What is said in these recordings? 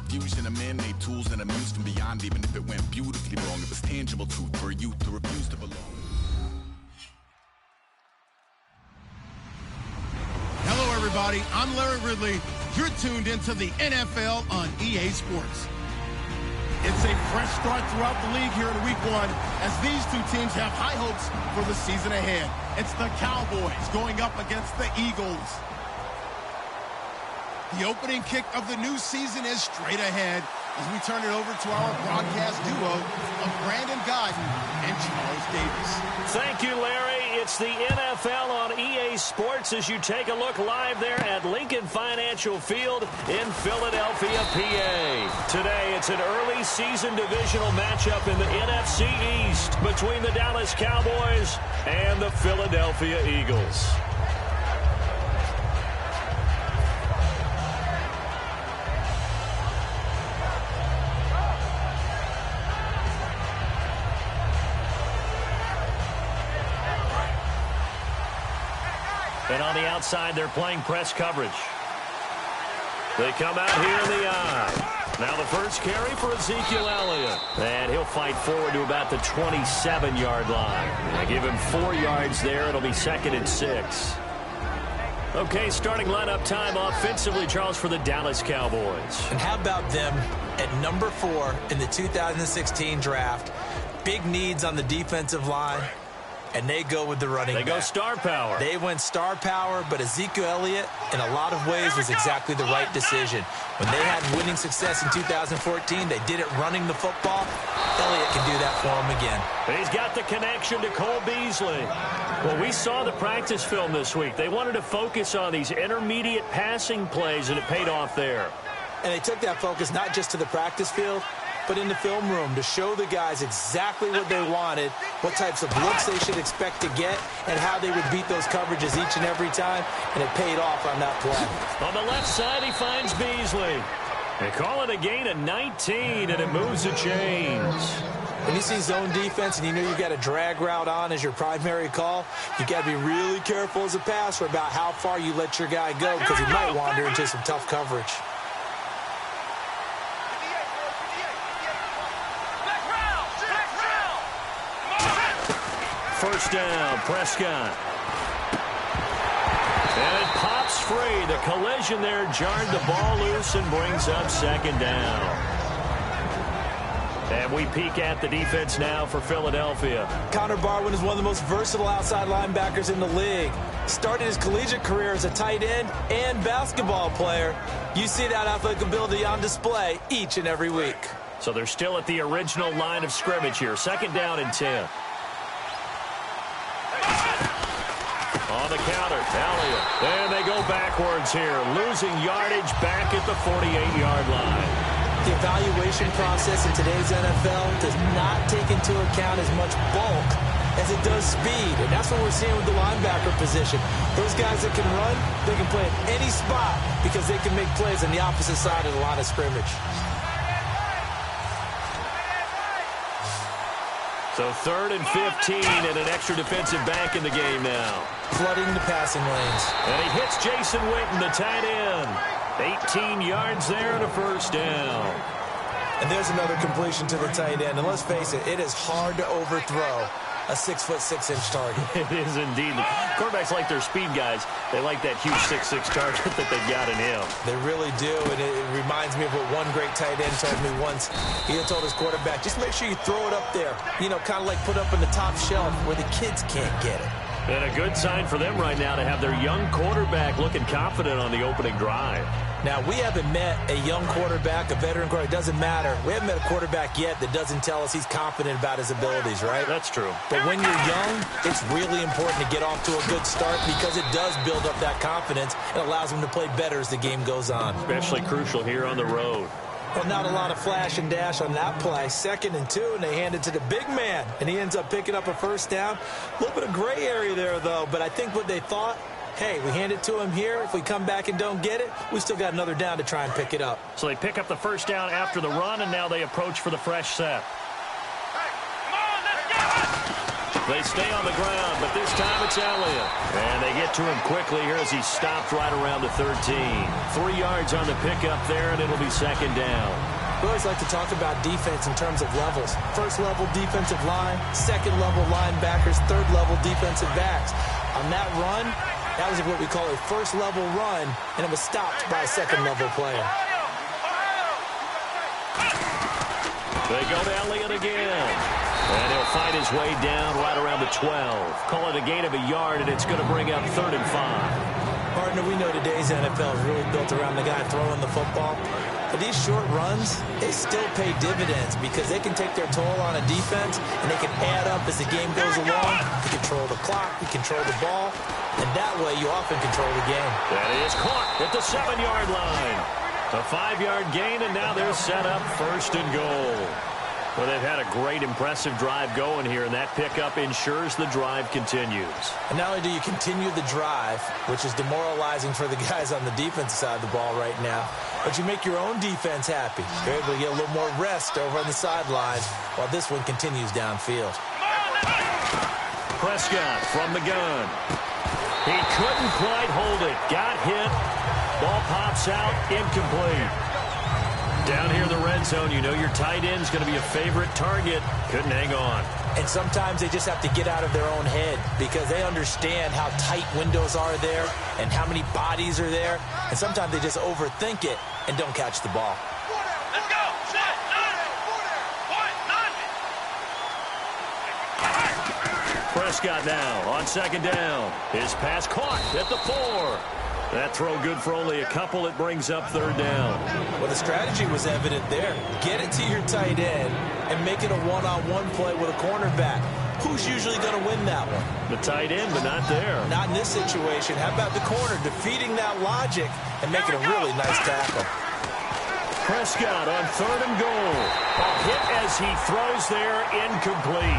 a fusion of man-made tools and a muse from beyond. Even if it went beautifully wrong, it was tangible truth for a youth to refuse to belong. Hello, everybody. I'm Larry Ridley. You're tuned into the NFL on EA Sports. It's a fresh start throughout the league here in week one as these two teams have high hopes for the season ahead. It's the Cowboys going up against the Eagles. The opening kick of the new season is straight ahead as we turn it over to our broadcast duo of Brandon Godden and Charles Davis. Thank you, Larry. It's the NFL on EA Sports as you take a look live there at Lincoln Financial Field in Philadelphia, PA. Today, it's an early season divisional matchup in the NFC East between the Dallas Cowboys and the Philadelphia Eagles. And on the outside, they're playing press coverage. They come out here in the eye. Now the first carry for Ezekiel Elliott. And he'll fight forward to about the 27-yard line. They give him 4 yards there. It'll be 2nd and 6. Okay, starting lineup time offensively, Charles, for the Dallas Cowboys. And how about them at number 4 in the 2016 draft? Big needs on the defensive line. And they go with the running back. They go star power. They went star power, but Ezekiel Elliott, in a lot of ways, was exactly the right decision. When they had winning success in 2014, they did it running the football. Elliott can do that for them again. He's got the connection to Cole Beasley. Well, we saw the practice film this week. They wanted to focus on these intermediate passing plays, and it paid off there. And they took that focus not just to the practice field, but in the film room to show the guys exactly what they wanted, what types of looks they should expect to get, and how they would beat those coverages each and every time, and it paid off on that play. On the left side, he finds Beasley. They call it a gain of 19, and it moves the chains. When you see zone defense and you know you've got a drag route on as your primary call, you got to be really careful as a passer about how far you let your guy go because he might wander into some tough coverage. First down, Prescott. And it pops free. The collision there jarred the ball loose and brings up 2nd down. And we peek at the defense now for Philadelphia. Connor Barwin is one of the most versatile outside linebackers in the league. Started his collegiate career as a tight end and basketball player. You see that athletic ability on display each and every week. So they're still at the original line of scrimmage here. 2nd down and 10. On the counter, Elliott. And they go backwards here, losing yardage back at the 48-yard line. The evaluation process in today's NFL does not take into account as much bulk as it does speed. And that's what we're seeing with the linebacker position. Those guys that can run, they can play at any spot because they can make plays on the opposite side of the line of scrimmage. So 3rd and 15 and an extra defensive back in the game now. Flooding the passing lanes. And he hits Jason Witten, the tight end. 18 yards there and a first down. And there's another completion to the tight end. And let's face it, it is hard to overthrow a 6'6" target. It is indeed. Quarterbacks like their speed guys. They like that huge 6'6" target that they've got in him. They really do, and it reminds me of what one great tight end told me once. He had told his quarterback, just make sure you throw it up there. You know, kind of like put up in the top shelf where the kids can't get it. And a good sign for them right now to have their young quarterback looking confident on the opening drive. Now, we haven't met a young quarterback, a veteran quarterback. It doesn't matter. We haven't met a quarterback yet that doesn't tell us he's confident about his abilities, right? That's true. But when you're young, it's really important to get off to a good start because it does build up that confidence and allows him to play better as the game goes on. Especially crucial here on the road. Well, not a lot of flash and dash on that play. 2nd and 2, and they hand it to the big man, and he ends up picking up a first down. A little bit of gray area there, though, but I think what they thought, hey, we hand it to him here. If we come back and don't get it, we still got another down to try and pick it up. So they pick up the first down after the run, and now they approach for the fresh set. They stay on the ground, but this time it's Elliott. And they get to him quickly here as he stopped right around the 13. 3 yards on the pickup there, and it'll be second down. We always like to talk about defense in terms of levels. First level defensive line, second level linebackers, third level defensive backs. On that run, that was what we call a first level run, and it was stopped by a second level player. They go to Elliott again. And he'll fight his way down right around the 12. Call it a gain of a yard, and it's going to bring up 3rd and 5. Partner, we know today's NFL is really built around the guy throwing the football. But these short runs, they still pay dividends because they can take their toll on a defense, and they can add up as the game goes along. You control the clock, you control the ball, and that way you often control the game. That is caught at the 7-yard line. A 5-yard gain, and now they're set up 1st and goal. Well, they've had a great, impressive drive going here, and that pickup ensures the drive continues. And not only do you continue the drive, which is demoralizing for the guys on the defensive side of the ball right now, but you make your own defense happy. You're able to get a little more rest over on the sidelines while this one continues downfield. Prescott from the gun. He couldn't quite hold it. Got hit. Ball pops out. Incomplete. Down here in the red zone, you know your tight end's going to be a favorite target. Couldn't hang on. And sometimes they just have to get out of their own head because they understand how tight windows are there and how many bodies are there. And sometimes they just overthink it and don't catch the ball. Let's go. Prescott now on 2nd down. His pass caught at the 4. That throw good for only a couple. It brings up 3rd down. Well, the strategy was evident there. Get it to your tight end and make it a one-on-one play with a cornerback. Who's usually going to win that one? The tight end, but not there. Not in this situation. How about the corner defeating that logic and making a really nice tackle? Prescott on 3rd and goal. A hit as he throws there, incomplete.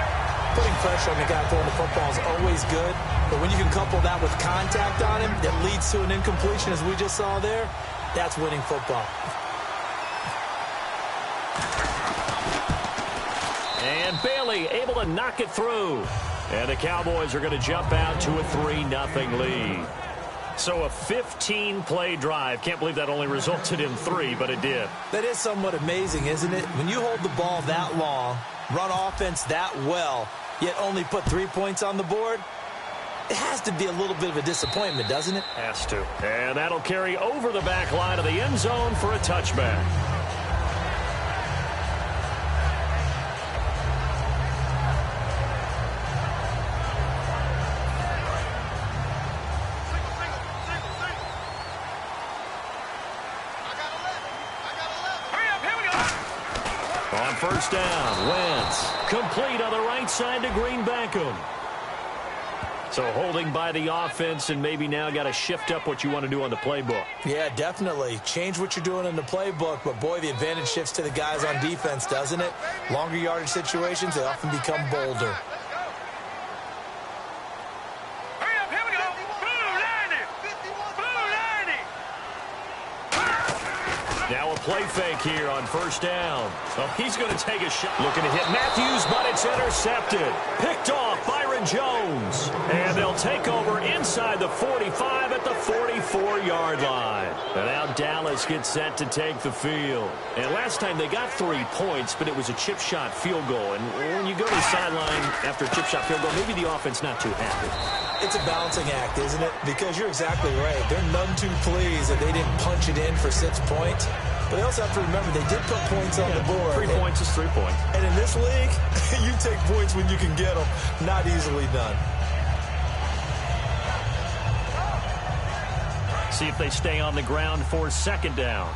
Putting pressure on the guy throwing the football is always good, but when you can couple that with contact on him that leads to an incompletion, as we just saw there, that's winning football. And Bailey able to knock it through. And the Cowboys are going to jump out to a 3-0 lead. So a 15-play drive. Can't believe that only resulted in 3, but it did. That is somewhat amazing, isn't it? When you hold the ball that long, run offense that well, yet only put 3 points on the board, it has to be a little bit of a disappointment, doesn't it? Has to. And that'll carry over the back line of the end zone for a touchback. On 1st down, Wentz complete on the right side to Green Beckham. So holding by the offense, and maybe now got to shift up what you want to do on the playbook. Yeah, definitely. Change what you're doing in the playbook, but boy, the advantage shifts to the guys on defense, doesn't it? Longer yardage situations, they often become bolder. Now a play fake here on 1st down. Oh, he's going to take a shot. Looking to hit Matthews, but it's intercepted. Picked off Byron Jones. And they'll take over inside the 45 at the 44-yard line. And now Dallas gets set to take the field. And last time they got 3 points, but it was a chip shot field goal. And when you go to the sideline after a chip shot field goal, maybe the offense not too happy. It's a balancing act, isn't it? Because you're exactly right. They're none too pleased that they didn't punch it in for 6 points. But they also have to remember they did put points on the board. 3 points is 3 points. And in this league, you take points when you can get them. Not easily done. See if they stay on the ground for 2nd down.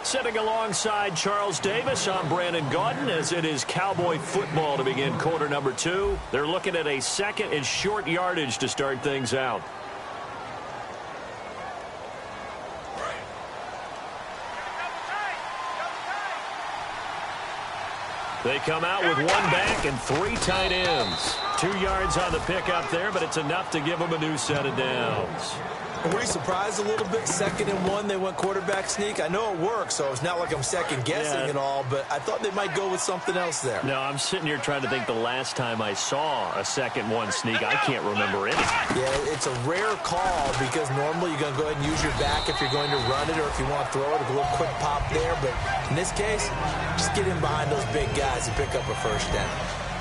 Sitting alongside Charles Davis, I'm Brandon Gaudin, as it is Cowboy football to begin quarter number 2. They're looking at a 2nd and short yardage to start things out. They come out with 1 back and 3 tight ends. 2 yards on the pickup there, but it's enough to give them a new set of downs. Were you surprised a little bit? 2nd and 1, they went quarterback sneak. I know it works, so it's not like I'm second-guessing at all, but I thought they might go with something else there. No, I'm sitting here trying to think the last time I saw a 2nd-1 sneak. I can't remember any. Yeah, it's a rare call because normally you're going to go ahead and use your back if you're going to run it or if you want to throw it, a little quick pop there. But in this case, just get in behind those big guys and pick up a first down.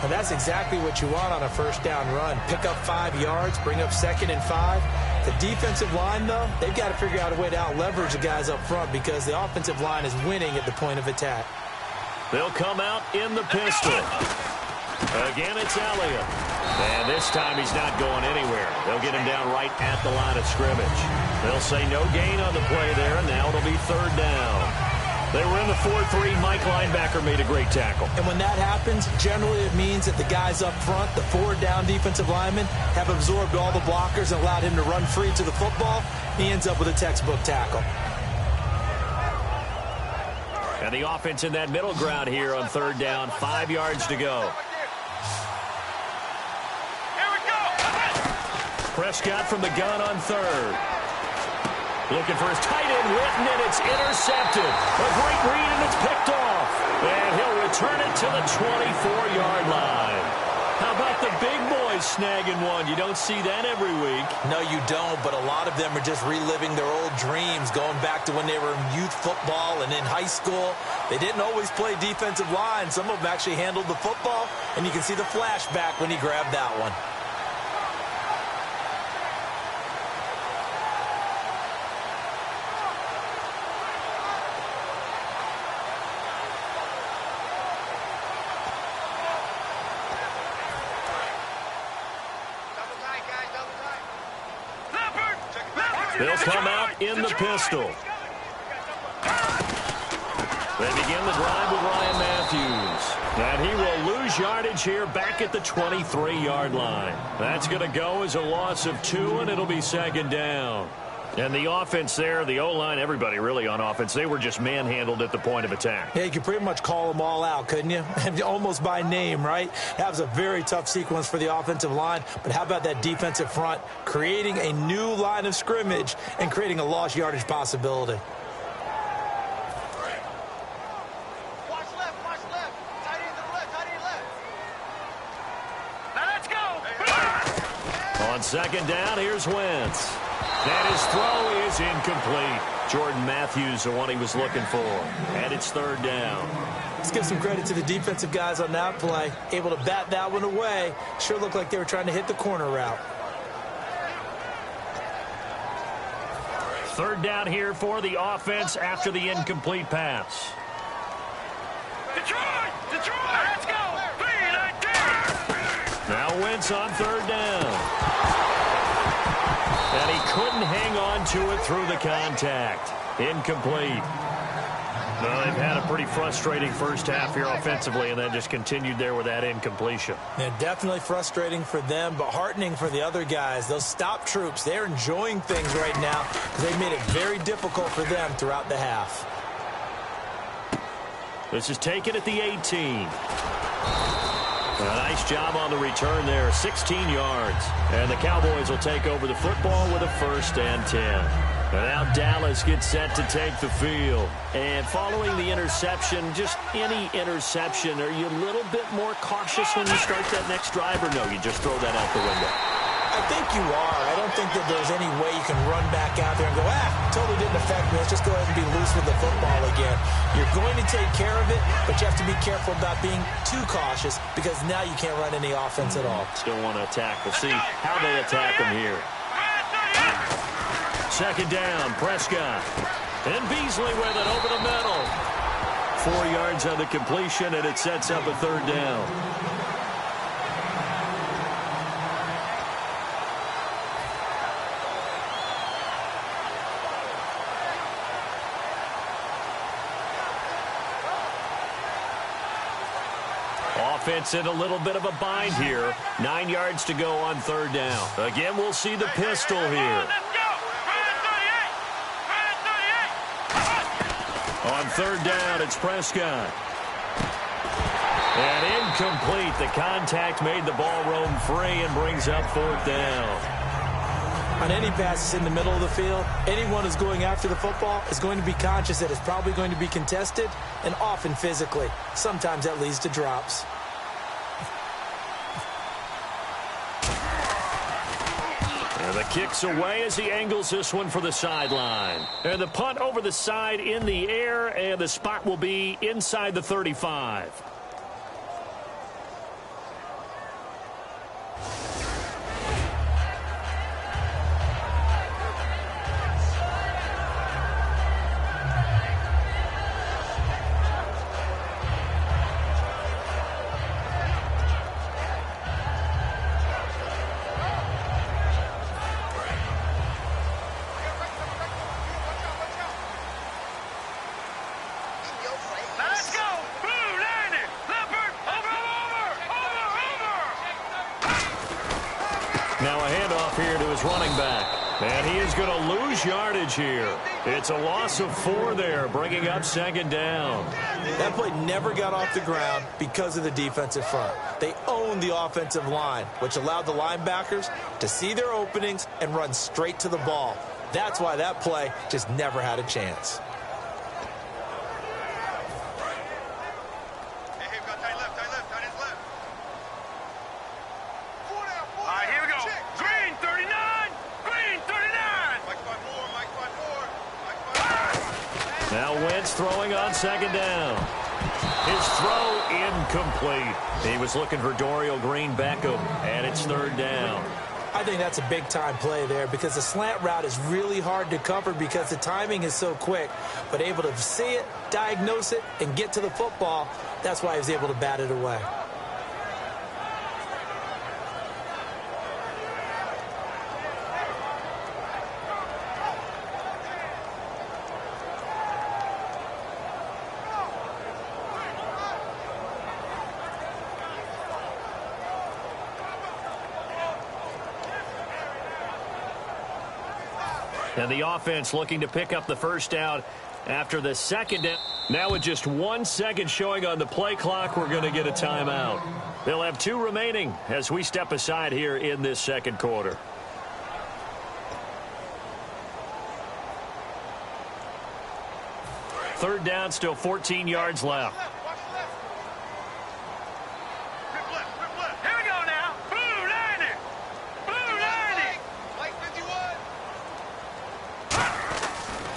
And that's exactly what you want on a first down run. Pick up 5 yards, bring up 2nd and 5. The defensive line, though, they've got to figure out a way to out-leverage the guys up front because the offensive line is winning at the point of attack. They'll come out in the pistol. Again, it's Elliott. And this time he's not going anywhere. They'll get him down right at the line of scrimmage. They'll say no gain on the play there, and now it'll be 3rd down. They were in the 4-3. Mike linebacker made a great tackle. And when that happens, generally it means that the guys up front, the 4-down defensive linemen, have absorbed all the blockers and allowed him to run free to the football. He ends up with a textbook tackle. And the offense in that middle ground here on 3rd down. 5 yards to go. Prescott from the gun on 3rd. Looking for his tight end, Witten, and it's intercepted. A great read, and it's picked off. And he'll return it to the 24-yard line. How about the big boys snagging one? You don't see that every week. No, you don't, but a lot of them are just reliving their old dreams, going back to when they were in youth football and in high school. They didn't always play defensive line. Some of them actually handled the football, and you can see the flashback when he grabbed that one. They'll come out in the pistol. They begin the drive with Ryan Matthews. And he will lose yardage here back at the 23-yard line. That's going to go as a loss of 2, and it'll be 2nd down. And the offense there, the O-line, everybody really on offense, they were just manhandled at the point of attack. Yeah, you could pretty much call them all out, couldn't you? Almost by name, right? That was a very tough sequence for the offensive line. But how about that defensive front creating a new line of scrimmage and creating a lost yardage possibility? Watch left. Tight end to the left, tight end left. Now let's go. On 2nd down, here's Wentz. And his throw is incomplete. Jordan Matthews, the one he was looking for. And it's 3rd down. Let's give some credit to the defensive guys on that play. Able to bat that one away. Sure looked like they were trying to hit the corner route. 3rd down here for the offense after the incomplete pass. Detroit! Let's go! Now Wentz on 3rd down. And he couldn't hang on to it through the contact. Incomplete. Well, they've had a pretty frustrating first half here offensively, and then just continued there with that incompletion. Yeah, definitely frustrating for them, but heartening for the other guys. Those stop troops, they're enjoying things right now because they've made it very difficult for them throughout the half. This is taken at the 18. A nice job on the return there, 16 yards. And the Cowboys will take over the football with a 1st and 10. And now Dallas gets set to take the field. And following the interception, just any interception, are you a little bit more cautious when you start that next drive, or no, you just throw that out the window? I think you are. I don't think that there's any way you can run back out there and go, totally didn't affect me. Let's just go ahead and be loose with the football again. You're going to take care of it, but you have to be careful about being too cautious because now you can't run any offense at all. Still want to attack. We'll see how they attack them here. 2nd down, Prescott. And Beasley with it over the middle. 4 yards on the completion, and it sets up a 3rd down. Offense in a little bit of a bind here. 9 yards to go on 3rd down. Again, we'll see the pistol here. On 3rd down, it's Prescott. And incomplete. The contact made the ball roam free and brings up 4th down. On any passes in the middle of the field, anyone who's going after the football is going to be conscious that it's probably going to be contested and often physically. Sometimes that leads to drops. And the kick's away as he angles this one for the sideline. And the punt over the side in the air, and the spot will be inside the 35. Now a handoff here to his running back. And he is going to lose yardage here. It's a loss of 4 there, bringing up second down. That play never got off the ground because of the defensive front. They owned the offensive line, which allowed the linebackers to see their openings and run straight to the ball. That's why that play just never had a chance. Now Wentz throwing on second down. His throw incomplete. He was looking for Dorial Green-Beckham, and it's third down. I think that's a big-time play there because the slant route is really hard to cover because the timing is so quick. But able to see it, diagnose it, and get to the football, that's why he was able to bat it away. And the offense looking to pick up the first down after the second down. Now with just 1 second showing on the play clock, we're going to get a timeout. They'll have 2 remaining as we step aside here in this second quarter. Third down, still 14 yards left.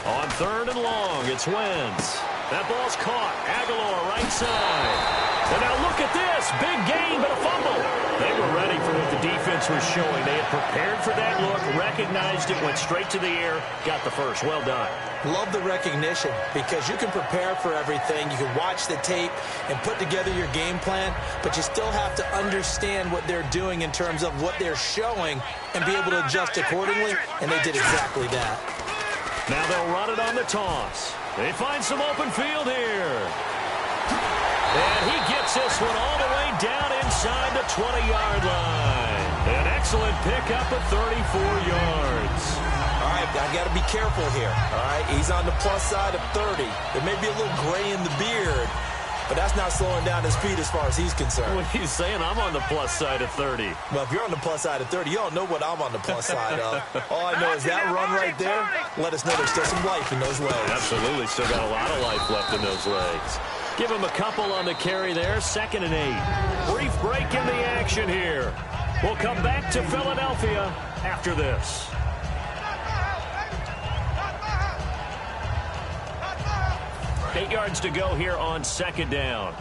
On third and long, it's Wentz. That ball's caught. Aguilar right side. And now look at this. Big gain, but a fumble. They were ready for what the defense was showing. They had prepared for that look, recognized it, went straight to the air, got the first. Well done. Love the recognition because you can prepare for everything. You can watch the tape and put together your game plan, but you still have to understand what they're doing in terms of what they're showing and be able to adjust accordingly, and they did exactly that. Now they'll run it on the toss. They find some open field here. And he gets this one all the way down inside the 20-yard line. An excellent pickup of 34 yards. All right, I got to be careful here. All right, he's on the plus side of 30. There may be a little gray in the beard, but that's not slowing down his speed as far as he's concerned. What are you saying? I'm on the plus side of 30. Well, if you're on the plus side of 30, you don't know what I'm on the plus side of. All I know is that run right there, let us know there's still some life in those legs. Absolutely, still got a lot of life left in those legs. Give him a couple on the carry there, 2nd and 8. Brief break in the action here. We'll come back to Philadelphia after this. Eight yards to go here on second down.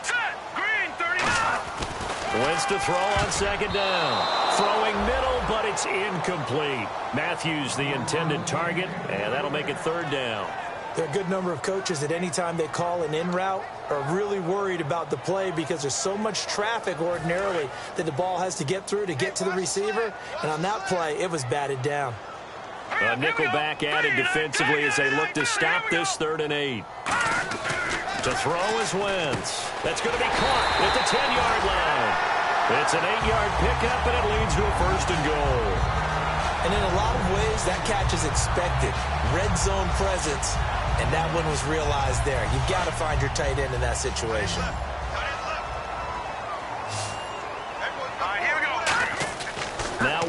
Set! Green, 39! Wentz to throw on second down. Throwing middle, but it's incomplete. Matthews the intended target, and that'll make it third down. There are a good number of coaches that any time they call an in route are really worried about the play because there's so much traffic ordinarily that the ball has to get through to get to the receiver. And on that play, it was batted down. A nickel back added defensively as they look to stop this 3rd and 8. To throw is Wentz. That's going to be caught at the 10-yard line. It's an 8-yard pickup, and it leads to a 1st and goal. And in a lot of ways, that catch is expected. Red zone presence, and that one was realized there. You've got to find your tight end in that situation. All right,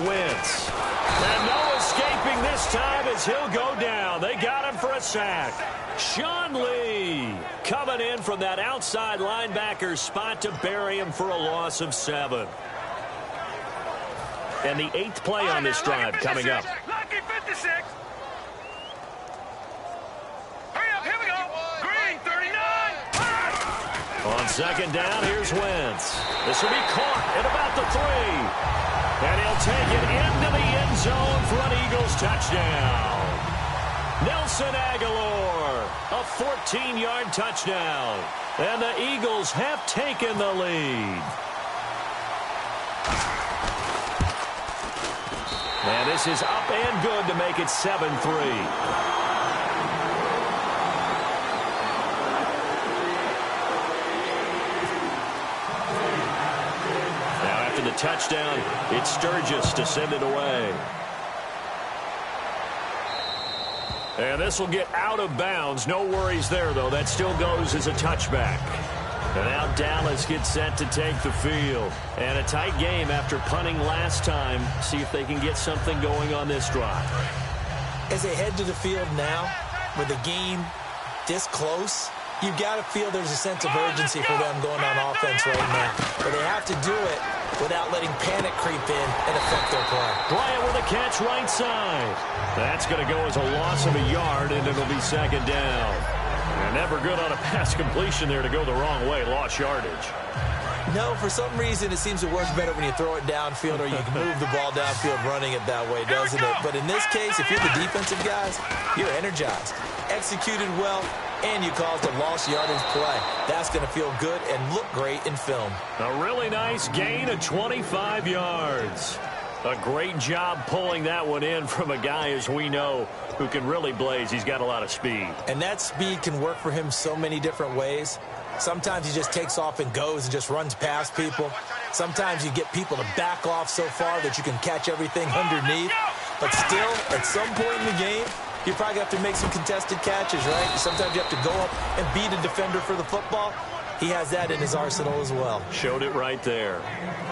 Wentz. And no escaping this time as he'll go down. They got him for a sack. Sean Lee coming in from that outside linebacker spot to bury him for a loss of 7. And the 8th play on this drive coming up. Lucky 56. Hurry up, here we go. Green, 39. On second down, here's Wentz. This will be caught at about the 3. And he'll take it into the end zone for an Eagles touchdown. Nelson Aguilar, a 14-yard touchdown. And the Eagles have taken the lead. And this is up and good to make it 7-3. The touchdown, it's Sturgis to send it away. And this will get out of bounds. No worries there, though. That still goes as a touchback. And now Dallas gets set to take the field. And a tight game after punting last time. See if they can get something going on this drive. As they head to the field now, with the game this close, you've got to feel there's a sense of urgency for them going on offense right now. But they have to do it without letting panic creep in and affect their play. Bryant with a catch right side. That's going to go as a loss of a yard, and it'll be second down. And never good on a pass completion there to go the wrong way. Lost yardage. No, for some reason it seems to work better when you throw it downfield or you can move the ball downfield running it that way, doesn't it? But in this case, if you're the defensive guys, you're energized, executed well, and you caused a lost yardage play. That's going to feel good and look great in film. A really nice gain of 25 yards. A great job pulling that one in from a guy, as we know, who can really blaze. He's got a lot of speed. And that speed can work for him so many different ways. Sometimes he just takes off and goes and just runs past people. Sometimes you get people to back off so far that you can catch everything underneath. But still, at some point in the game, you probably have to make some contested catches, right? Sometimes you have to go up and beat a defender for the football. He has that in his arsenal as well. Showed it right there.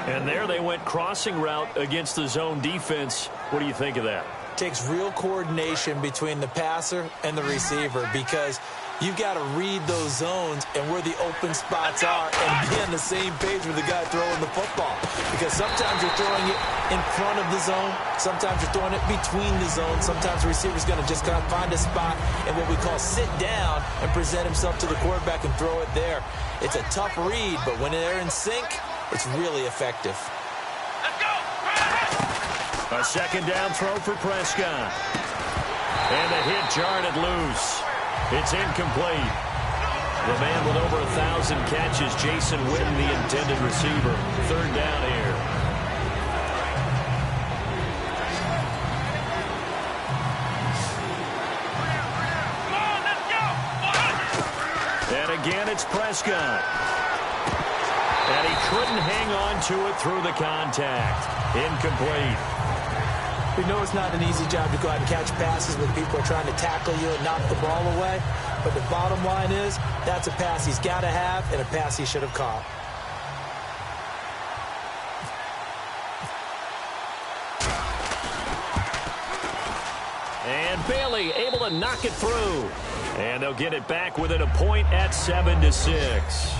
And there they went crossing route against the zone defense. What do you think of that? Takes real coordination between the passer and the receiver because you've got to read those zones and where the open spots are and be on the same page with the guy throwing the football. Because sometimes you're throwing it in front of the zone. Sometimes you're throwing it between the zones. Sometimes the receiver's going to just kind of find a spot and what we call sit down and present himself to the quarterback and throw it there. It's a tough read, but when they're in sync, it's really effective. A second down throw for Prescott. And the hit jarred it loose. It's incomplete. The man with over 1,000 catches, Jason Witten, the intended receiver. Third down here. And again, it's Prescott. And he couldn't hang on to it through the contact. Incomplete. We know it's not an easy job to go out and catch passes when people are trying to tackle you and knock the ball away. But the bottom line is, that's a pass he's got to have and a pass he should have caught. And Bailey able to knock it through. And they'll get it back within a point at 7-6.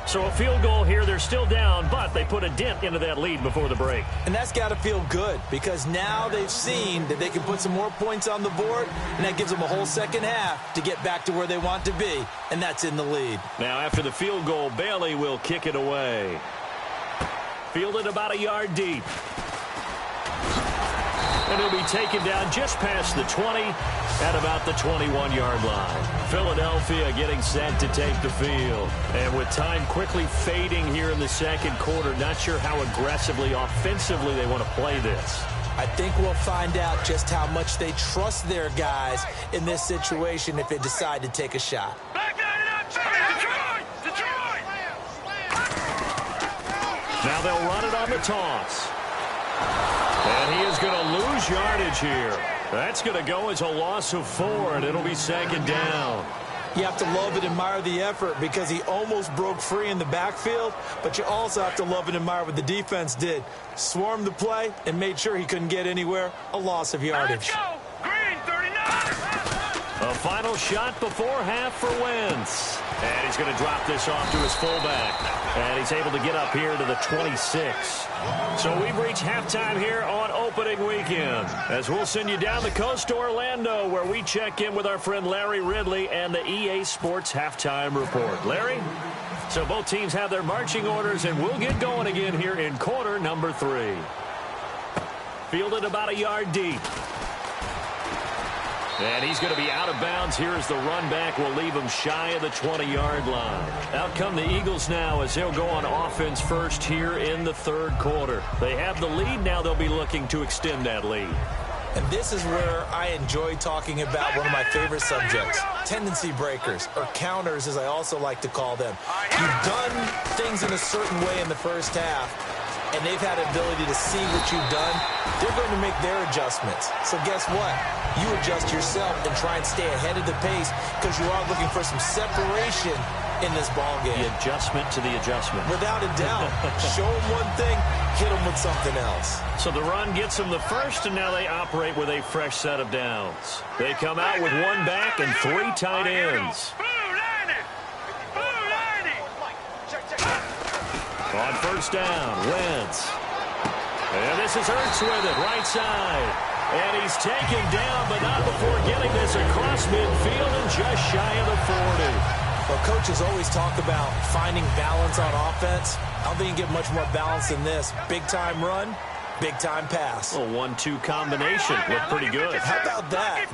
So a field goal here, they're still down, but they put a dent into that lead before the break. And that's got to feel good because now they've seen that they can put some more points on the board, and that gives them a whole second half to get back to where they want to be, and that's in the lead. Now after the field goal, Bailey will kick it away. Fielded about a yard deep. And he'll be taken down just past the 20 at about the 21-yard line. Philadelphia getting set to take the field. And with time quickly fading here in the second quarter, not sure how aggressively, offensively they want to play this. I think we'll find out just how much they trust their guys in this situation if they decide to take a shot. Now they'll run it on the toss. And he is going to lose yardage here. That's going to go as a loss of 4, and it'll be second down. You have to love and admire the effort because he almost broke free in the backfield, but you also have to love and admire what the defense did. Swarmed the play and made sure he couldn't get anywhere. A loss of yardage. Let's go. Green 39. A final shot before half for Wentz. And he's going to drop this off to his fullback. And he's able to get up here to the 26. So we've reached halftime here on opening weekend, as we'll send you down the coast to Orlando, where we check in with our friend Larry Ridley and the EA Sports Halftime Report. Larry? So both teams have their marching orders, and we'll get going again here in quarter number 3. Fielded about a yard deep. And he's going to be out of bounds here as the run back will leave him shy of the 20-yard line. Out come the Eagles now as they'll go on offense first here in the third quarter. They have the lead. Now they'll be looking to extend that lead. And this is where I enjoy talking about one of my favorite subjects, tendency breakers, or counters as I also like to call them. You've done things in a certain way in the first half, and they've had the ability to see what you've done. They're going to make their adjustments. So guess what? You adjust yourself and try and stay ahead of the pace because you are looking for some separation in this ball game. The adjustment to the adjustment. Without a doubt. Show them one thing, hit them with something else. So the run gets them the first, and now they operate with a fresh set of downs. They come out with one back and 3 tight ends. On first down, Wentz. And this is Ertz with it, right side. And he's taken down, but not before getting this across midfield and just shy of the 40. Well, coaches always talk about finding balance on offense. I don't think you can get much more balance than this. Big-time run, big-time pass. A 1-2 combination. Looked pretty good. How about that?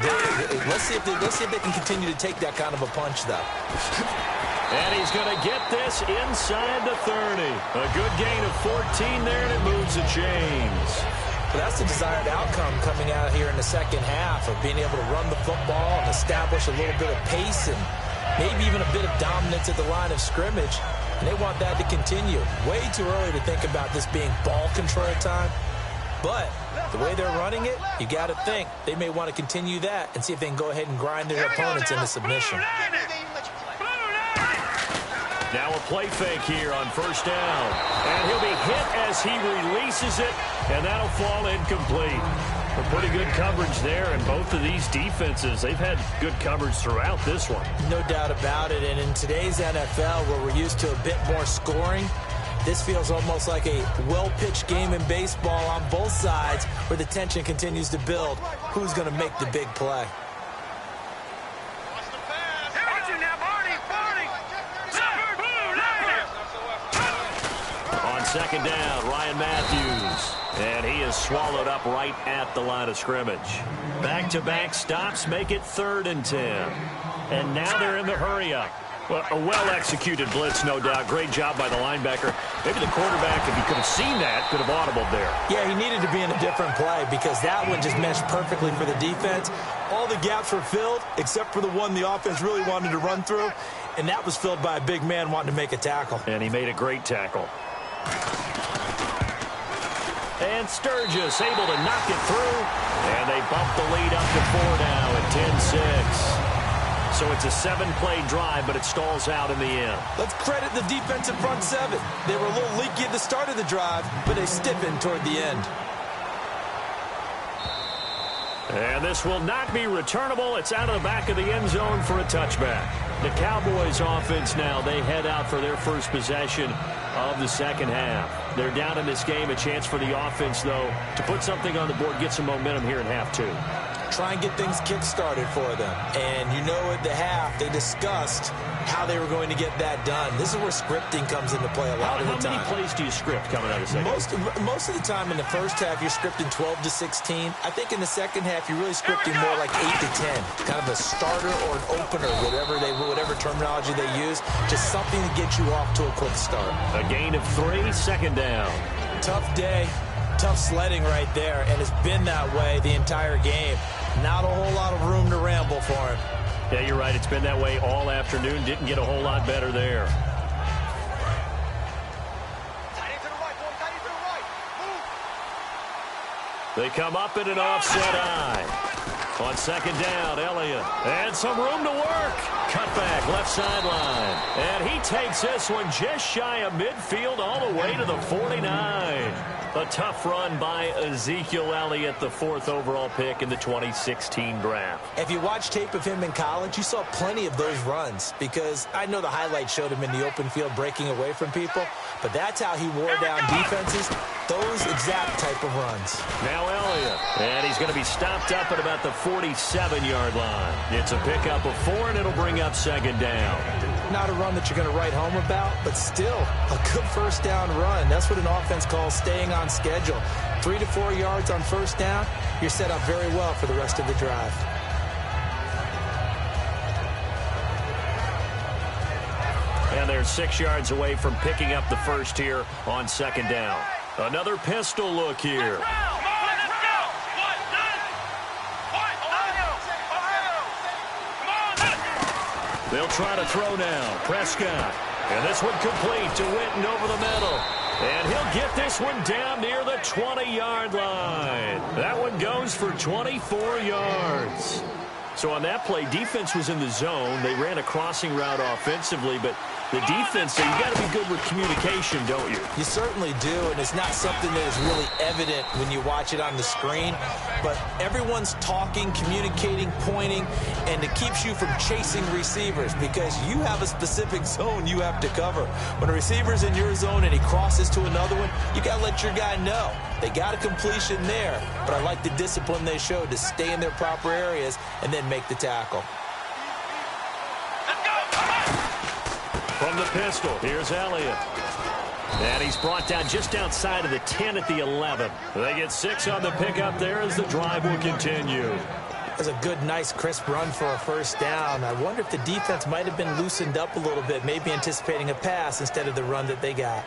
Let's see if they can continue to take that kind of a punch, though. And he's going to get this inside the 30. A good gain of 14 there, and it moves the chains. But that's the desired outcome coming out here in the second half of being able to run the football and establish a little bit of pace and maybe even a bit of dominance at the line of scrimmage. And they want that to continue. Way too early to think about this being ball control time. But the way they're running it, you got to think they may want to continue that and see if they can go ahead and grind their opponents into submission. Now a play fake here on first down. And he'll be hit as he releases it, and that'll fall incomplete. A pretty good coverage there, and both of these defenses, they've had good coverage throughout this one. No doubt about it, and in today's NFL, where we're used to a bit more scoring, this feels almost like a well-pitched game in baseball on both sides where the tension continues to build. Who's going to make the big play? On second down, Ryan Matthews. And he is swallowed up right at the line of scrimmage. Back-to-back stops make it 3rd and 10. And now they're in the hurry-up. Well, a well-executed blitz, no doubt. Great job by the linebacker. Maybe the quarterback, if he could have seen that, could have audibled there. Yeah, he needed to be in a different play because that one just meshed perfectly for the defense. All the gaps were filled except for the one the offense really wanted to run through, and that was filled by a big man wanting to make a tackle. And he made a great tackle. And Sturgis able to knock it through. And they bump the lead up to 4 now at 10-6. So it's a 7-play drive, but it stalls out in the end. Let's credit the defensive front 7. They were a little leaky at the start of the drive, but they stiffened toward the end. And this will not be returnable. It's out of the back of the end zone for a touchback. The Cowboys offense now, they head out for their first possession of the second half. They're down in this game. A chance for the offense, though, to put something on the board, get some momentum here in half 2. Try and get things kick-started for them. And you know at the half, they discussed how they were going to get that done. This is where scripting comes into play a lot of the time. How many plays do you script coming out of the second half? Most of the time in the first half, you're scripting 12 to 16. I think in the second half, you're really scripting more like 8 to 10. Kind of a starter or an opener, whatever terminology they use. Just something to get you off to a quick start. A gain of 3, second down. Tough day, tough sledding right there, and it's been that way the entire game. Not a whole lot of room to ramble for him. Yeah, you're right. It's been that way all afternoon. Didn't get a whole lot better there. They come up in an offset eye. On second down, Elliott. And some room to work. Cutback, left sideline. And he takes this one just shy of midfield all the way to the 49. A tough run by Ezekiel Elliott, the 4th overall pick in the 2016 draft. If you watch tape of him in college, you saw plenty of those runs because I know the highlights showed him in the open field breaking away from people, but that's how he wore down defenses, those exact type of runs. Now Elliott, and he's going to be stopped up at about the 47-yard line. It's a pickup of 4, and it'll bring up second down. Not a run that you're going to write home about, but still a good first down run. That's what an offense calls staying on schedule. 3 to 4 yards on first down, you're set up very well for the rest of the drive. And they're 6 yards away from picking up the first here on second down. Another pistol look here. They'll try to throw now. Prescott. And this one complete to Witten over the middle. And he'll get this one down near the 20-yard line. That one goes for 24 yards. So on that play, defense was in the zone. They ran a crossing route offensively, but the defense, so you got to be good with communication, don't you? You certainly do, and it's not something that is really evident when you watch it on the screen. But everyone's talking, communicating, pointing, and it keeps you from chasing receivers because you have a specific zone you have to cover. When a receiver's in your zone and he crosses to another one, you got to let your guy know. They got a completion there, but I like the discipline they showed to stay in their proper areas and then make the tackle. From the pistol, here's Elliott. And he's brought down just outside of the 10 at the 11. They get 6 on the pickup there as the drive will continue. That's a good, nice, crisp run for a first down. I wonder if the defense might have been loosened up a little bit, maybe anticipating a pass instead of the run that they got.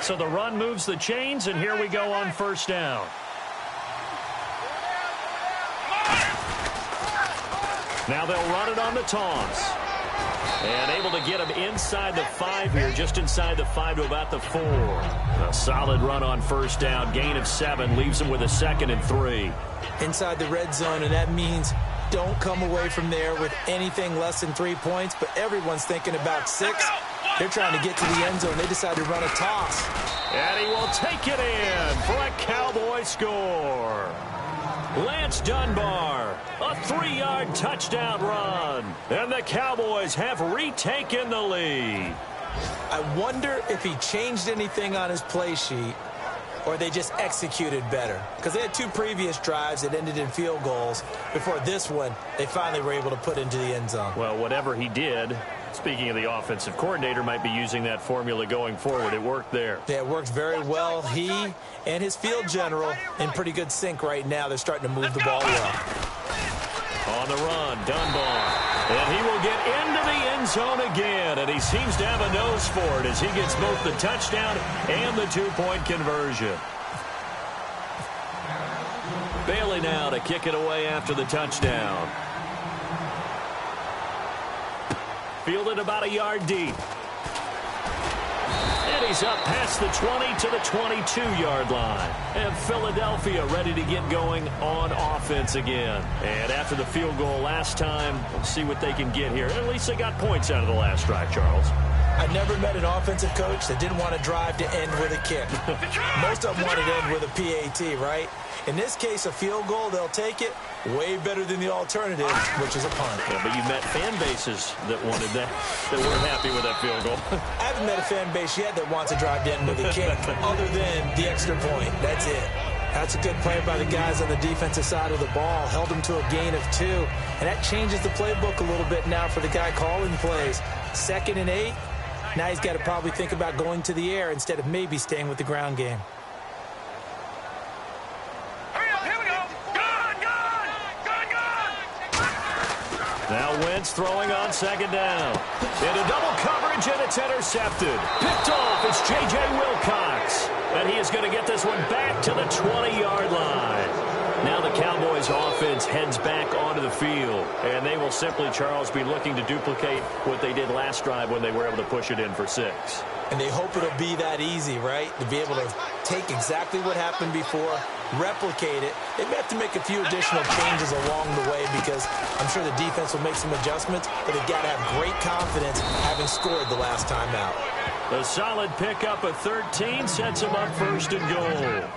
So the run moves the chains, and here we go on first down. Now they'll run it on the taunts. And able to get him inside the 5 here, just inside the 5 to about the 4. A solid run on first down, gain of 7, leaves him with a 2nd and 3. Inside the red zone, and that means don't come away from there with anything less than 3 points, but everyone's thinking about 6. They're trying to get to the end zone. They decide to run a toss. And he will take it in for a Cowboy score. Lance Dunbar, a 3-yard touchdown run. And the Cowboys have retaken the lead. I wonder if he changed anything on his play sheet or they just executed better. Because they had 2 previous drives that ended in field goals. Before this one, they finally were able to put into the end zone. Well, whatever he did, speaking of the offensive coordinator, might be using that formula going forward. It worked there. Yeah, it worked very well. He and his field general in pretty good sync right now. They're starting to move the ball well. On the run, Dunbar. And he will get into the end zone again. And he seems to have a nose for it as he gets both the touchdown and the 2-point conversion. Bailey now to kick it away after the touchdown. Fielded about a yard deep. And he's up past the 20 to the 22-yard line. And Philadelphia ready to get going on offense again. And after the field goal last time, we'll see what they can get here. At least they got points out of the last drive, Charles. I never met an offensive coach that didn't want to drive to end with a kick. Most of them wanted to end with a PAT, right? In this case, a field goal, they'll take it. Way better than the alternative, which is a punt. Yeah, but you met fan bases that wanted that weren't happy with that field goal. I haven't met a fan base yet that wants to drive to end with a kick other than the extra point. That's it. That's a good play by the guys on the defensive side of the ball. Held them to a gain of 2. And that changes the playbook a little bit now for the guy calling plays. 2nd and 8. Now he's got to probably think about going to the air instead of maybe staying with the ground game. Now Wentz throwing on second down. Into double coverage, and it's intercepted. Picked off, it's J.J. Wilcox. And he is going to get this one back to the 20-yard line. Now the Cowboys Cowboys offense heads back onto the field. And they will simply, Charles, be looking to duplicate what they did last drive when they were able to push it in for 6. And they hope it'll be that easy, right? To be able to take exactly what happened before, replicate it. They may have to make a few additional changes along the way because I'm sure the defense will make some adjustments, but they've got to have great confidence having scored the last time out. The solid pickup of 13 sets them up 1st and goal.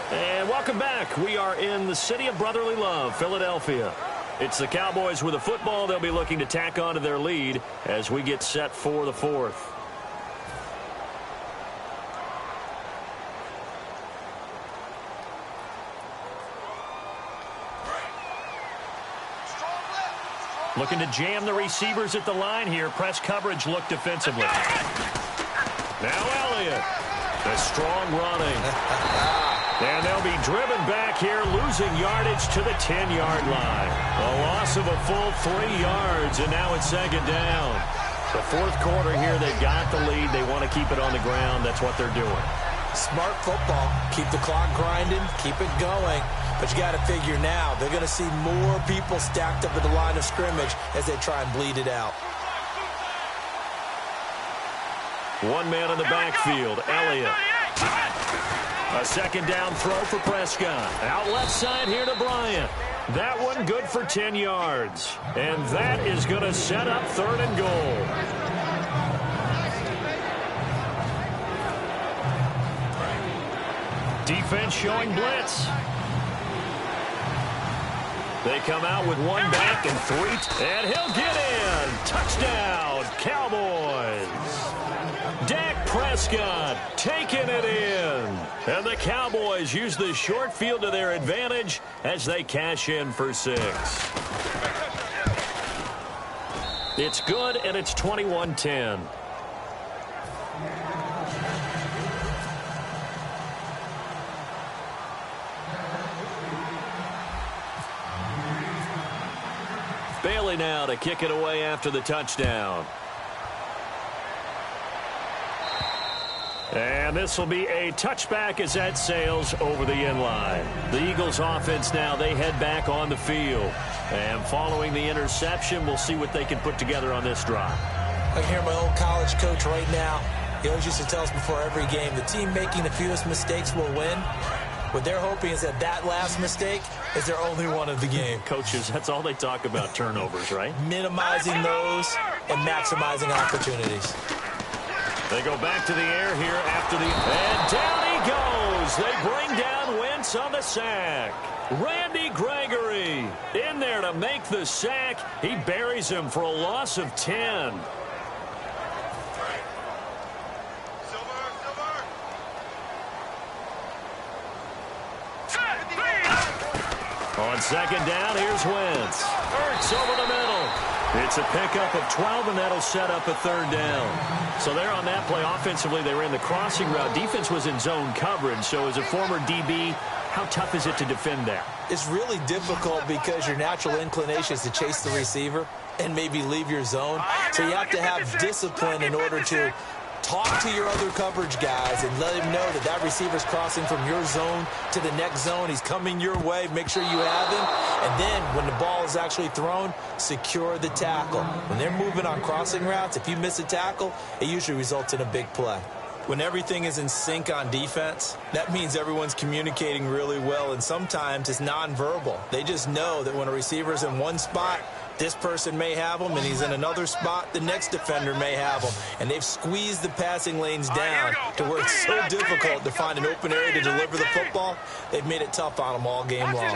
And welcome back. We are in the city of brotherly love, Philadelphia. It's the Cowboys with a football. They'll be looking to tack on to their lead as we get set for the 4th. Looking to jam the receivers at the line here. Press coverage look defensively. Now Elliott. The strong running. And they'll be driven back here, losing yardage to the 10-yard line. A loss of a full 3 yards, and now it's 2nd down. The 4th quarter here, they've got the lead. They want to keep it on the ground. That's what they're doing. Smart football. Keep the clock grinding. Keep it going. But you got to figure now, they're going to see more people stacked up at the line of scrimmage as they try and bleed it out. One man in the backfield, Elliott. A 2nd down throw for Prescott. Out left side here to Bryant. That one good for 10 yards. And that is going to set up 3rd and goal. Defense showing blitz. They come out with 1 back and 3. And he'll get in. Touchdown, Cowboys. Dak Prescott taking it in. And the Cowboys use the short field to their advantage as they cash in for 6. It's good, and it's 21-10. Bailey now to kick it away after the touchdown. And this will be a touchback as that sails over the end line. The Eagles offense now, they head back on the field. And following the interception, we'll see what they can put together on this drive. I can hear my old college coach right now. He always used to tell us before every game, the team making the fewest mistakes will win. What they're hoping is that that last mistake is their only one of the game. Coaches, that's all they talk about, turnovers, right? Minimizing those and maximizing opportunities. They go back to the air here after the... And down he goes. They bring down Wentz on the sack. Randy Gregory in there to make the sack. He buries him for a loss of 10. On 2nd down, here's Wentz. Ertz over the middle. It's a pickup of 12, and that'll set up a 3rd down. So there on that play, offensively, they ran the crossing route. Defense was in zone coverage. So as a former DB, how tough is it to defend that? It's really difficult because your natural inclination is to chase the receiver and maybe leave your zone. So you have to have discipline in order to talk to your other coverage guys and let him know that that receiver's crossing from your zone to the next zone. He's coming your way. Make sure you have him. And then when the ball is actually thrown, secure the tackle. When they're moving on crossing routes, if you miss a tackle, it usually results in a big play. When everything is in sync on defense, that means everyone's communicating really well, and sometimes it's nonverbal. They just know that when a receiver's in one spot, this person may have him, and he's in another spot, the next defender may have him. And they've squeezed the passing lanes down to where it's so difficult to find an open area to deliver the football. They've made it tough on them all game long.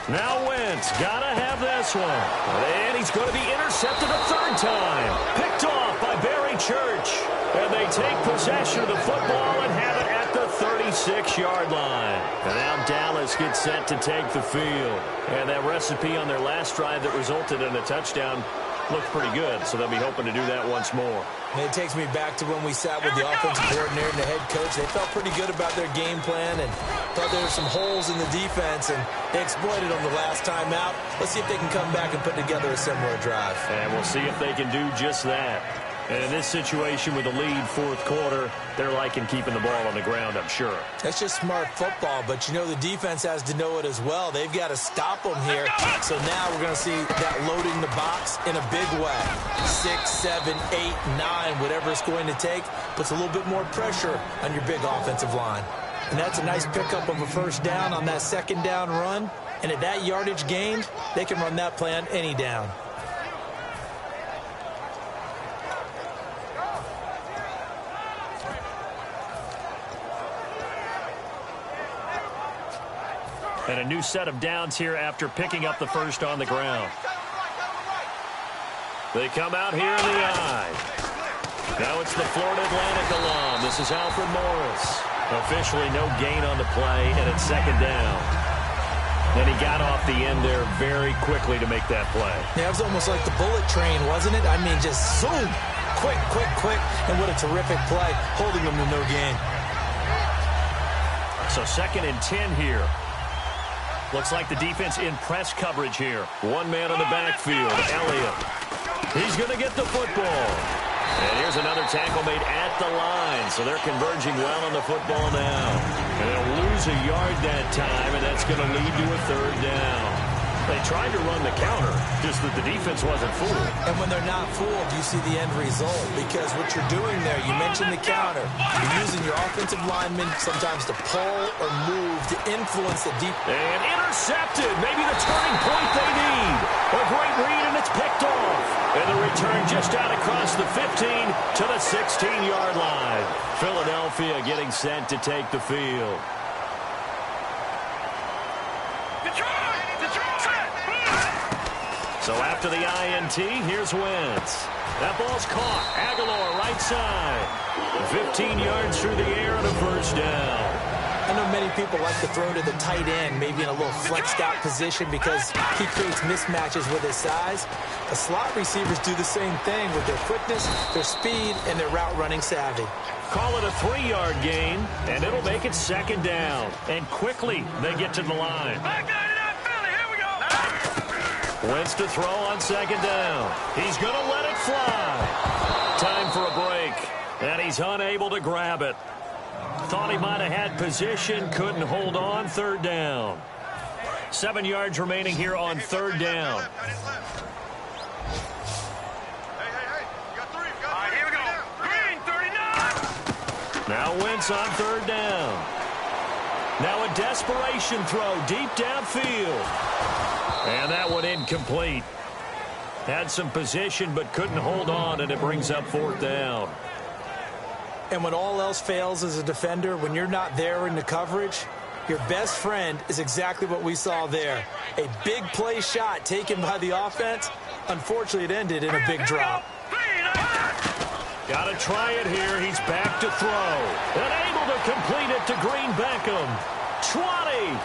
Now Wentz, gotta have this one. And he's going to be intercepted a 3rd time. Picked off by Barry Church. And they take possession of the football and have it at the 36-yard line. And now Dallas gets set to take the field. And that recipe on their last drive that resulted in a touchdown looked pretty good, so they'll be hoping to do that once more. And it takes me back to when we sat with the offensive coordinator and the head coach. They felt pretty good about their game plan and thought there were some holes in the defense, and they exploited them the last time out. Let's see if they can come back and put together a similar drive. And we'll see if they can do just that. And in this situation with the lead, fourth quarter, they're liking keeping the ball on the ground, I'm sure. That's just smart football, but you know the defense has to know it as well. They've got to stop them here. So now we're going to see that loading the box in a big way. 6, 7, 8, 9, whatever it's going to take, puts a little bit more pressure on your big offensive line. And that's a nice pickup of a first down on that second down run. And at that yardage gained, they can run that play on any down. And a new set of downs here after picking up the first on the ground. They come out here in the I. Now it's the Florida Atlantic alum. This is Alfred Morris. Officially no gain on the play, and it's second down. And he got off the end there very quickly to make that play. Yeah, it was almost like the bullet train, wasn't it? I mean, just zoom. Quick, quick, quick. And what a terrific play, holding them to no gain. So 2nd and 10 here. Looks like the defense in press coverage here. One man on the backfield, Elliott. He's going to get the football. And here's another tackle made at the line. So they're converging well on the football now. And they'll lose a yard that time, and that's going to lead to a third down. They tried to run the counter, just that the defense wasn't fooled. And when they're not fooled, you see the end result. Because what you're doing there, you mentioned the counter. You're using your offensive linemen sometimes to pull or move to influence the deep. And intercepted. Maybe the turning point they need. A great read, and it's picked off. And the return just out across the 15 to the 16-yard line. Philadelphia getting set to take the field. So after the INT, here's Wentz. That ball's caught. Aguilar, right side. 15 yards through the air and a first down. I know many people like to throw to the tight end, maybe in a little flexed out position because he creates mismatches with his size. The slot receivers do the same thing with their quickness, their speed, and their route running savvy. Call it a 3-yard gain, and it'll make it second down. And quickly, they get to the line. Wentz to throw on second down. He's going to let it fly. Time for a break. And he's unable to grab it. Thought he might have had position. Couldn't hold on. Third down. 7 yards remaining here on third down. Here we go. Green, 39. Now Wentz on third down. Now a desperation throw deep downfield. And that one incomplete. Had some position but couldn't hold on, and it brings up fourth down. And when all else fails as a defender, when you're not there in the coverage, your best friend is exactly what we saw there. A big play shot taken by the offense. Unfortunately, it ended in a big drop. Got to try it here. He's back to throw. And able to complete it to Green Beckham. 20.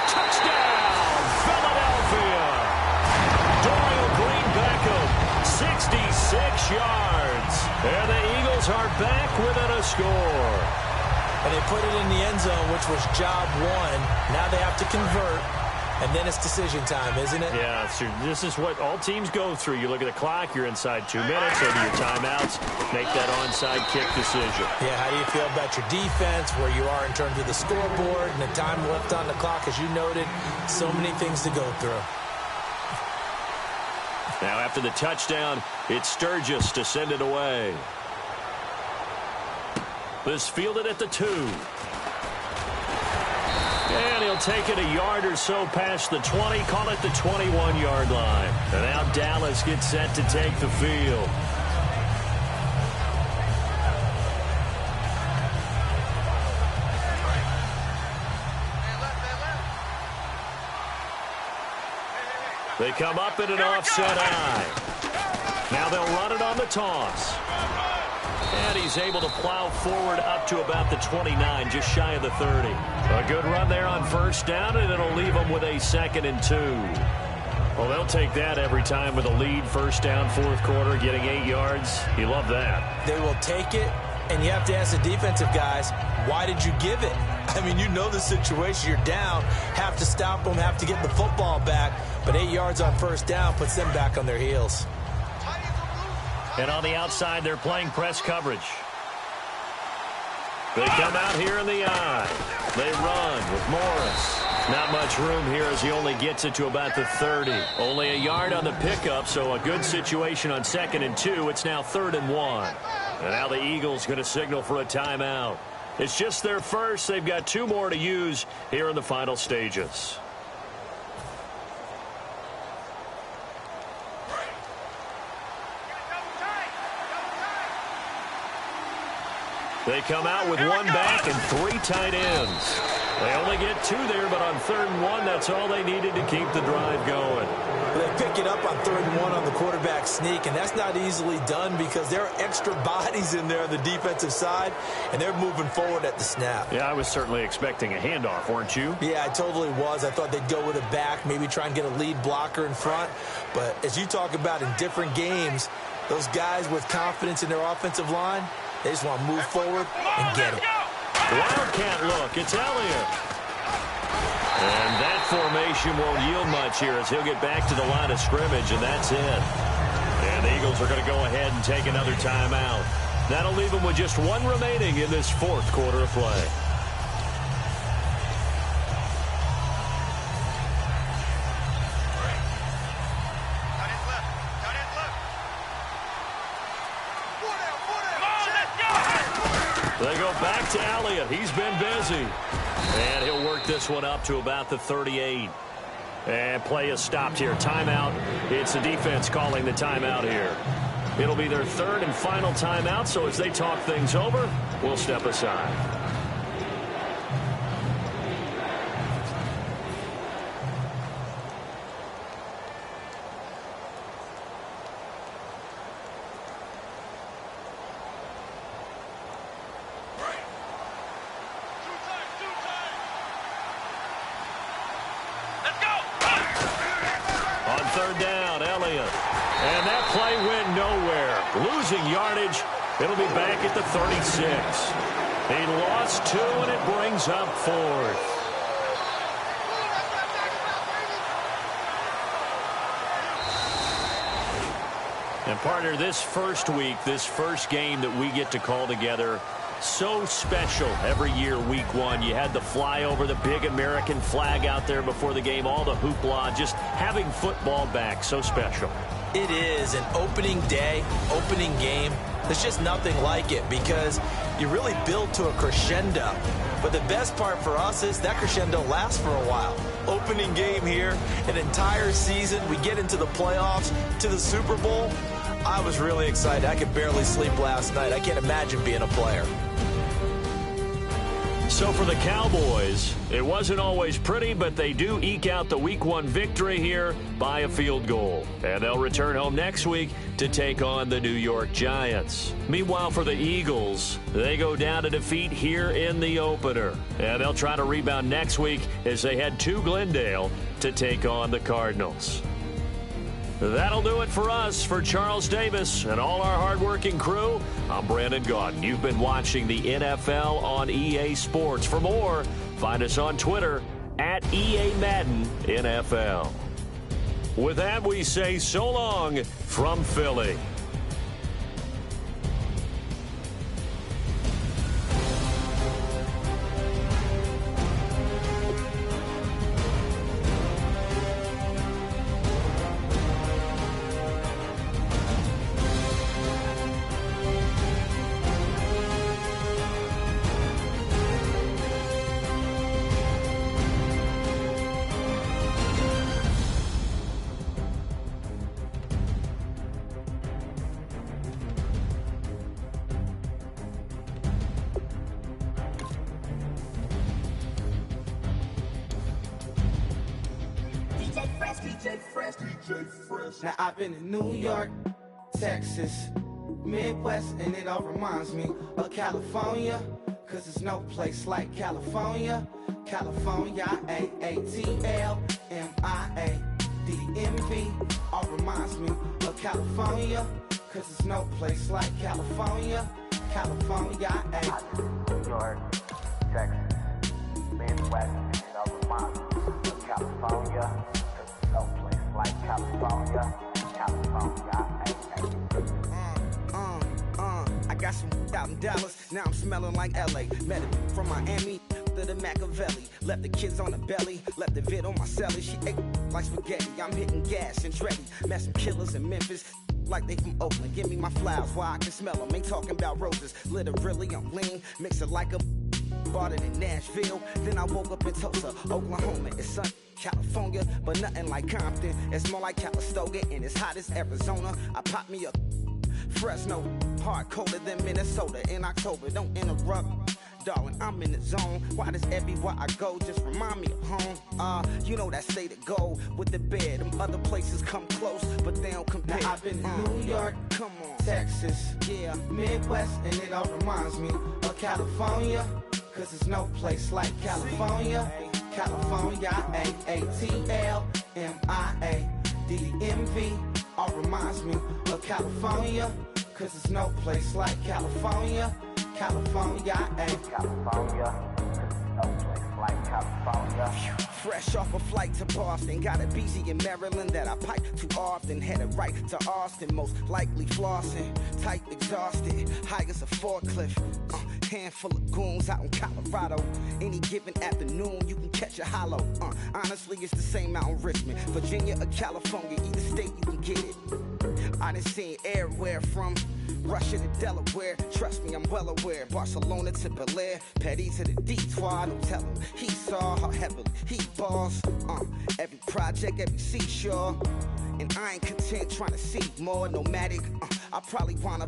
Touchdown, Philadelphia. Dorial Green Beckham, 66 yards. And the Eagles are back within a score. And they put it in the end zone, which was job one. Now they have to convert. And then it's decision time, isn't it? Yeah, so this is what all teams go through. You look at the clock, you're inside 2 minutes, over your timeouts, make that onside kick decision. Yeah, how do you feel about your defense, where you are in terms of the scoreboard, and the time left on the clock, as you noted, so many things to go through. Now after the touchdown, it's Sturgis to send it away. This fielded at the 2. And he'll take it a yard or so past the 20, call it the 21-yard line. And now Dallas gets set to take the field. They come up in an offset eye. Now they'll run it on the toss. And he's able to plow forward up to about the 29, just shy of the 30. A good run there on first down, and it'll leave them with a 2nd and 2. Well, they'll take that every time with a lead, first down, fourth quarter, getting 8 yards. You love that. They will take it, and you have to ask the defensive guys, why did you give it? I mean, you know the situation. You're down, have to stop them, have to get the football back. But 8 yards on first down puts them back on their heels. And on the outside, they're playing press coverage. They come out here in the eye. They run with Morris. Not much room here as he only gets it to about the 30. Only a yard on the pickup, so a good situation on 2nd and 2. It's now 3rd and 1. And now the Eagles going to signal for a timeout. It's just their first. They've got 2 more to use here in the final stages. They come out with 1 back and 3 tight ends. They only get 2 there, but on 3rd and 1, that's all they needed to keep the drive going. They pick it up on 3rd and 1 on the quarterback sneak, and that's not easily done because there are extra bodies in there on the defensive side, and they're moving forward at the snap. Yeah, I was certainly expecting a handoff, weren't you? Yeah, I totally was. I thought they'd go with a back, maybe try and get a lead blocker in front. But as you talk about in different games, those guys with confidence in their offensive line, they just want to move forward and get it. Wildcat look. It's Elliott. And that formation won't yield much here as he'll get back to the line of scrimmage, and that's it. And the Eagles are going to go ahead and take another timeout. That'll leave them with just 1 remaining in this 4th quarter of play. They go back to Elliott. He's been busy. And he'll work this one up to about the 38. And play is stopped here. Timeout. It's the defense calling the timeout here. It'll be their 3rd and final timeout, so as they talk things over, we'll step aside. Losing yardage. It'll be back at the 36. He lost 2, and it brings up 4th. And partner, this first week, this first game that we get to call together, so special every year, week 1. You had the flyover, the big American flag out there before the game, all the hoopla, just having football back, so special. It is an opening day, opening game. There's just nothing like it because you really build to a crescendo. But the best part for us is that crescendo lasts for a while. Opening game here, an entire season. We get into the playoffs, to the Super Bowl. I was really excited. I could barely sleep last night. I can't imagine being a player. So for the Cowboys, it wasn't always pretty, but they do eke out the Week 1 victory here by a field goal. And they'll return home next week to take on the New York Giants. Meanwhile, for the Eagles, they go down to defeat here in the opener. And they'll try to rebound next week as they head to Glendale to take on the Cardinals. That'll do it for us. For Charles Davis and all our hardworking crew, I'm Brandon Gaudin. You've been watching the NFL on EA Sports. For more, find us on Twitter at EA Madden NFL. With that, we say so long from Philly. Now I've been in New York, Texas, Midwest, and it all reminds me of California, cause there's no place like California. California, A-A-T-L-M-I-A-D-M-V, all reminds me of California, cause there's no place like California. California, New York, Texas, Midwest, and it all reminds me of California, cause there's no place like California. California, got some out in Dallas, now I'm smelling like LA. Met a from Miami to the Machiavelli. Left the kids on the belly, left the vid on my celly. She ate like spaghetti, I'm hitting gas and Dreddy. Met some killers in Memphis, like they from Oakland. Give me my flowers while I can smell them. Ain't talking about roses, literally I'm lean. Mix it like a bought it in Nashville. Then I woke up in Tulsa, Oklahoma. It's sun, California, but nothing like Compton. It's more like Calistoga and it's hot as Arizona. I pop me a Fresno, hard colder than Minnesota in October. Don't interrupt, darling, I'm in the zone. Why does everywhere I go just remind me of home? You know that state of gold with the bed. Them other places come close, but they don't compare. Now I've been to New York, come on, Texas, yeah, Midwest, and it all reminds me of California. Cause there's no place like California. California, A-A-T-L-M-I-A-D-D-M-V. All reminds me of California. Cause there's no place like California. California, California, no place like California. fresh off a flight to Boston. Got a BZ in Maryland that I pipe too often. Headed right to Austin, most likely flossing. Tight, exhausted, high as a forklift. Handful of goons out in Colorado. Any given afternoon, you can catch a hollow. Honestly, it's the same out in Richmond, Virginia or California. Either state, you can get it. I done seen everywhere from Russia to Delaware. Trust me, I'm well aware. Barcelona to Bel Air, Petty to the Detroit. Don't tell him he saw how heavily he balls. Every project, every seashore. And I ain't content trying to see more nomadic. I probably wanna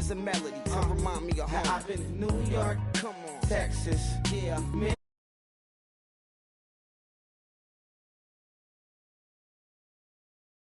is a melody to remind me of home. I've been to New York, come on, Texas, yeah,